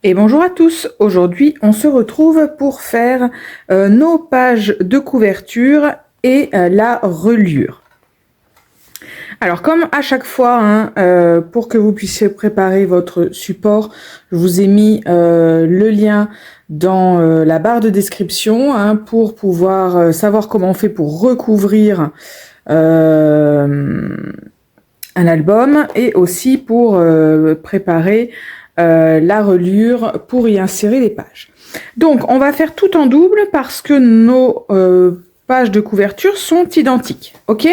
Et bonjour à tous, aujourd'hui on se retrouve pour faire nos pages de couverture et la reliure. Alors comme à chaque fois, pour que vous puissiez préparer votre support, je vous ai mis le lien dans la barre de description pour pouvoir savoir comment on fait pour recouvrir un album et aussi pour préparer la reliure pour y insérer les pages. Donc on va faire tout en double parce que nos pages de couverture sont identiques, ok?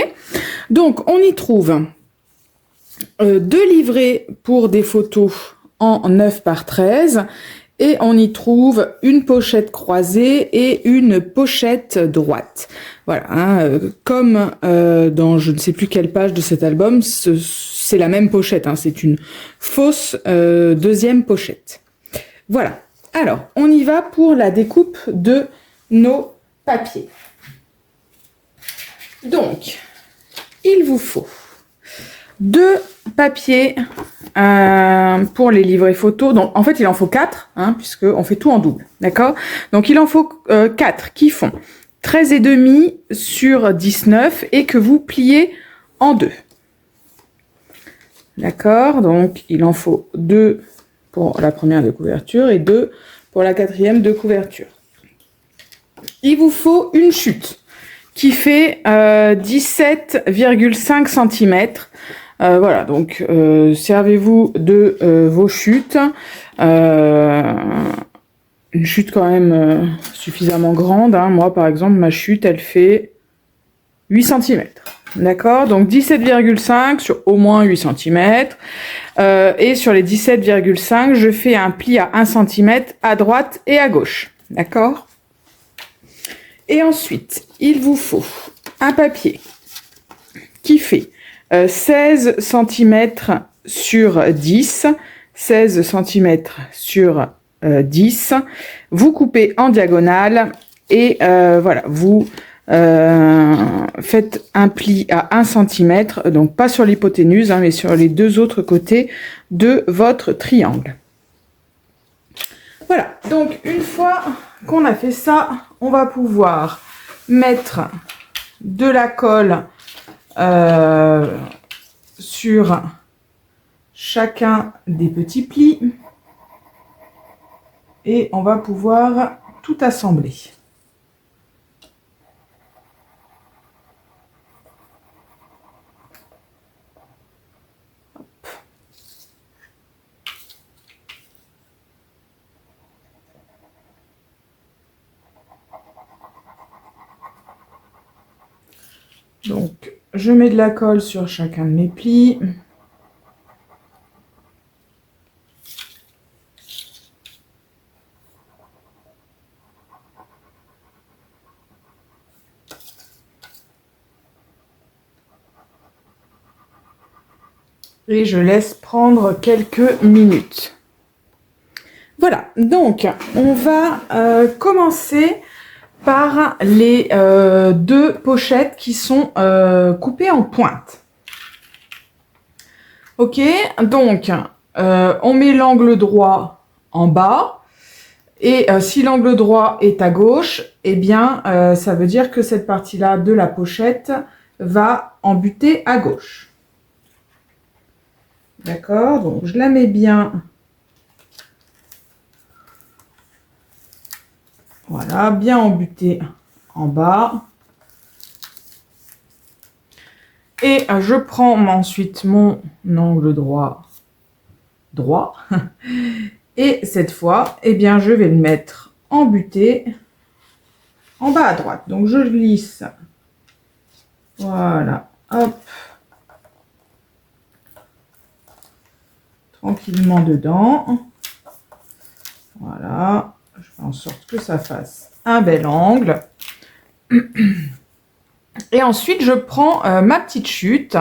Donc on y trouve deux livrets pour des photos en 9 par 13 et on y trouve une pochette croisée et une pochette droite. Voilà, comme dans je ne sais plus quelle page de cet album, c'est la même pochette, c'est une fausse deuxième pochette. Voilà, alors on y va pour la découpe de nos papiers. Donc, il vous faut deux papiers pour les livrets photos. Donc, en fait, il en faut 4, puisqu'on fait tout en double, d'accord? Donc, il en faut 4 qui font 13,5 sur 19 et que vous pliez en deux. D'accord? Donc, il en faut 2 pour la première de couverture et 2 pour la quatrième de couverture. Il vous faut une chute qui fait 17,5 cm. Voilà, donc servez-vous de vos chutes. Une chute quand même suffisamment grande. Moi, par exemple, ma chute, elle fait 8 cm. D'accord? Donc 17,5 sur au moins 8 cm. Et sur les 17,5, je fais un pli à 1 cm à droite et à gauche. D'accord? Et ensuite, il vous faut un papier qui fait 16 cm sur 10. 16 cm sur 10. Vous coupez en diagonale et voilà, vous faites un pli à 1 cm, donc pas sur l'hypoténuse, mais sur les deux autres côtés de votre triangle. Voilà, donc une fois qu'on a fait ça, on va pouvoir mettre de la colle sur chacun des petits plis et on va pouvoir tout assembler. Donc, je mets de la colle sur chacun de mes plis. Et je laisse prendre quelques minutes. Voilà, donc on va commencer par les deux pochettes qui sont coupées en pointe. Ok, donc on met l'angle droit en bas et si l'angle droit est à gauche, eh bien ça veut dire que cette partie-là de la pochette va embuter à gauche. D'accord, donc je la mets bien. Voilà, bien embutée en bas. Et je prends ensuite mon angle droit. Et cette fois, eh bien, je vais le mettre embuté en bas à droite. Donc, je glisse. Voilà, hop. Tranquillement dedans. Voilà. Je fais en sorte que ça fasse un bel angle. Et ensuite, je prends ma petite chute.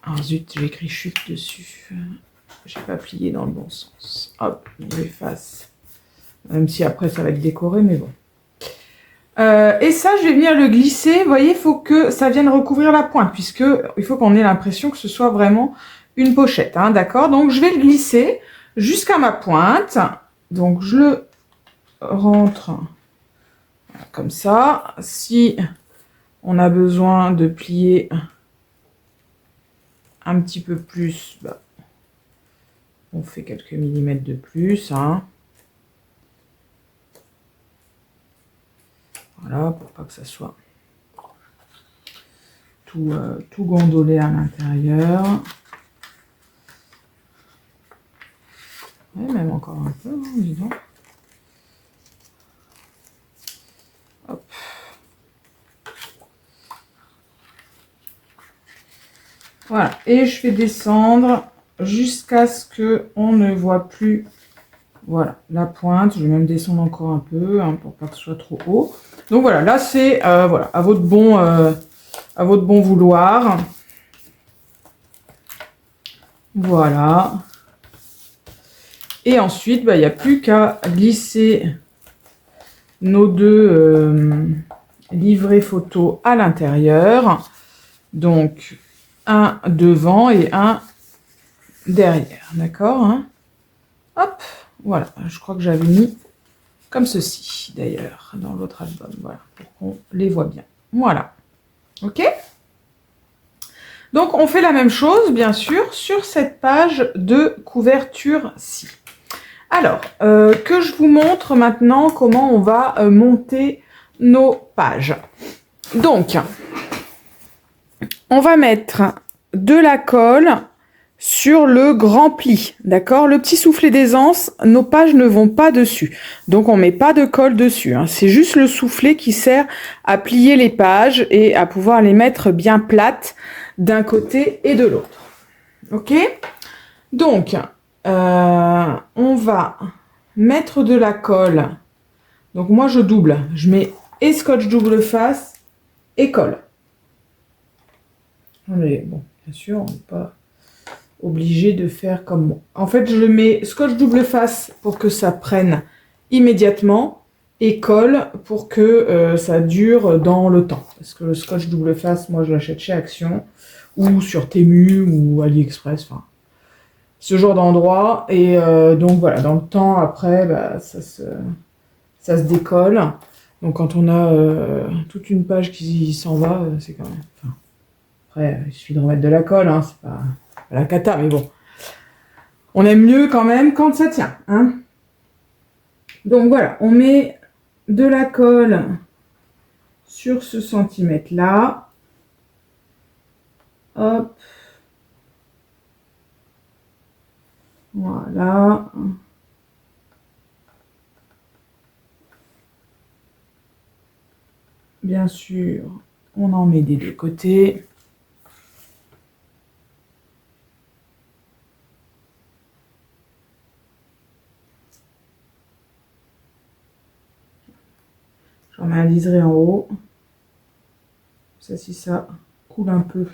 Ah zut, j'ai écrit chute dessus. J'ai pas plié dans le bon sens. Hop, on l'efface. Même si après, ça va être décoré, mais bon. Et ça, je vais venir le glisser. Vous voyez, il faut que ça vienne recouvrir la pointe, puisqu'il faut qu'on ait l'impression que ce soit vraiment une pochette. D'accord? Donc, je vais le glisser jusqu'à ma pointe. Donc, je le rentre comme ça. Si on a besoin de plier un petit peu plus, bah, on fait quelques millimètres de plus. Hein. Voilà, pour pas que ça soit tout gondolé à l'intérieur. Ouais, même encore un peu, hein, dis donc. Hop. Voilà, et je fais descendre jusqu'à ce qu'on ne voit plus, voilà, la pointe. Je vais même descendre encore un peu, hein, pour pas que ce soit trop haut. Donc voilà, là c'est voilà, à votre bon vouloir. Voilà. Et ensuite, bah, il n'y a plus qu'à glisser nos deux livrets photos à l'intérieur. Donc, un devant et un derrière. D'accord, hein? Hop, voilà. Je crois que j'avais mis comme ceci, d'ailleurs, dans l'autre album. Voilà, pour qu'on les voit bien. Voilà. OK? Donc, on fait la même chose, bien sûr, sur cette page de couverture-ci. Alors, que je vous montre maintenant comment on va monter nos pages. Donc, on va mettre de la colle sur le grand pli, d'accord? Le petit soufflet d'aisance, nos pages ne vont pas dessus. Donc, on ne met pas de colle dessus. Hein. C'est juste le soufflet qui sert à plier les pages et à pouvoir les mettre bien plates d'un côté et de l'autre. OK? Donc, on va mettre de la colle. Donc, moi, je double. Je mets et scotch double face et colle. Mais bon, bien sûr, on n'est pas obligé de faire comme moi. En fait, je mets scotch double face pour que ça prenne immédiatement et colle pour que ça dure dans le temps. Parce que le scotch double face, moi, je l'achète chez Action ou sur Temu ou AliExpress, enfin, ce genre d'endroit. Et donc, voilà, dans le temps, après, bah, ça se décolle. Donc, quand on a toute une page qui s'en va, c'est quand même... Enfin, après, il suffit de remettre de la colle, hein, c'est pas la cata, mais bon. On aime mieux quand même quand ça tient. Hein. Donc voilà, on met de la colle sur ce centimètre-là. Hop. Voilà. Bien sûr, on en met des deux côtés. J'en mets un liseré en haut. Ça, si ça coule un peu,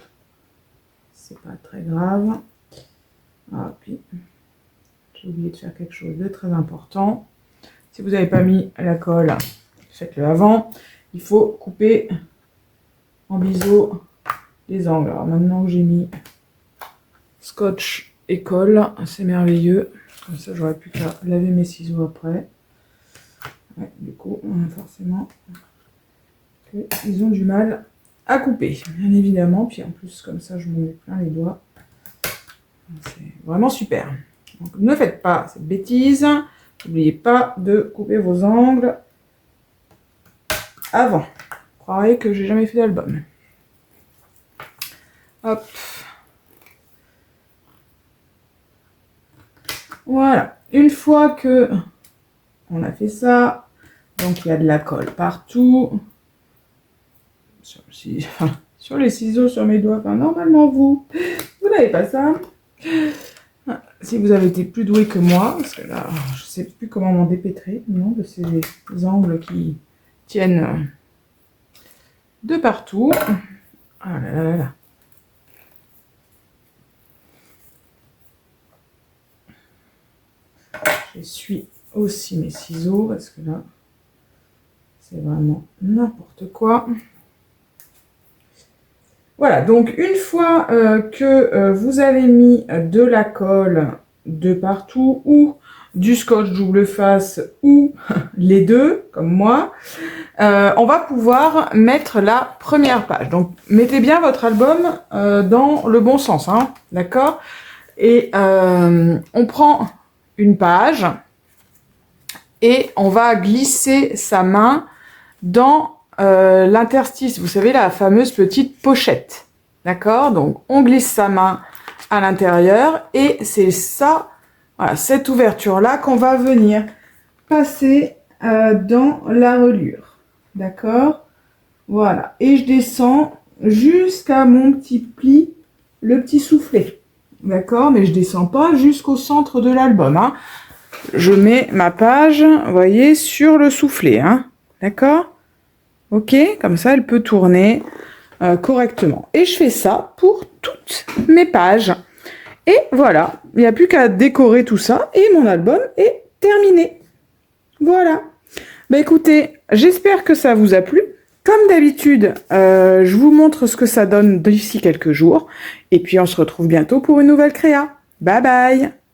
c'est pas très grave. Ah, puis, j'ai oublié de faire quelque chose de très important. Si vous n'avez pas mis la colle, faites-le avant. Il faut couper en biseau les angles. Alors maintenant que j'ai mis scotch et colle, c'est merveilleux. Comme ça, j'aurais plus qu'à laver mes ciseaux après. Ouais, du coup, forcément, ils ont du mal à couper, bien évidemment. Puis en plus, comme ça, je me mets plein les doigts. C'est vraiment super. Donc, ne faites pas cette bêtise. N'oubliez pas de couper vos angles avant. Vous croirez que j'ai jamais fait d'album. Hop. Voilà. Une fois que on a fait ça, donc il y a de la colle partout. Sur les ciseaux, sur mes doigts. Enfin, normalement, vous n'avez pas ça. Si vous avez été plus doué que moi, parce que là, je ne sais plus comment m'en dépêtrer, non, de ces angles qui tiennent de partout. Ah là là là là. J'essuie aussi mes ciseaux, parce que là, c'est vraiment n'importe quoi. Voilà, donc une fois que vous avez mis de la colle de partout ou du scotch double face ou les deux, comme moi, on va pouvoir mettre la première page. Donc, mettez bien votre album dans le bon sens, hein, d'accord? Et on prend une page et on va glisser sa main dans l'interstice. Vous savez, la fameuse petite pochette, d'accord? Donc, on glisse sa main à l'intérieur et c'est ça, voilà, cette ouverture-là qu'on va venir passer dans la reliure, d'accord? Voilà, et je descends jusqu'à mon petit pli, le petit soufflet, d'accord? Mais je descends pas jusqu'au centre de l'album, hein. Je mets ma page, vous voyez, sur le soufflet, hein, d'accord? Ok, comme ça, elle peut tourner correctement. Et je fais ça pour toutes mes pages. Et voilà, il n'y a plus qu'à décorer tout ça et mon album est terminé. Voilà. Bah écoutez, j'espère que ça vous a plu. Comme d'habitude, je vous montre ce que ça donne d'ici quelques jours. Et puis on se retrouve bientôt pour une nouvelle créa. Bye bye!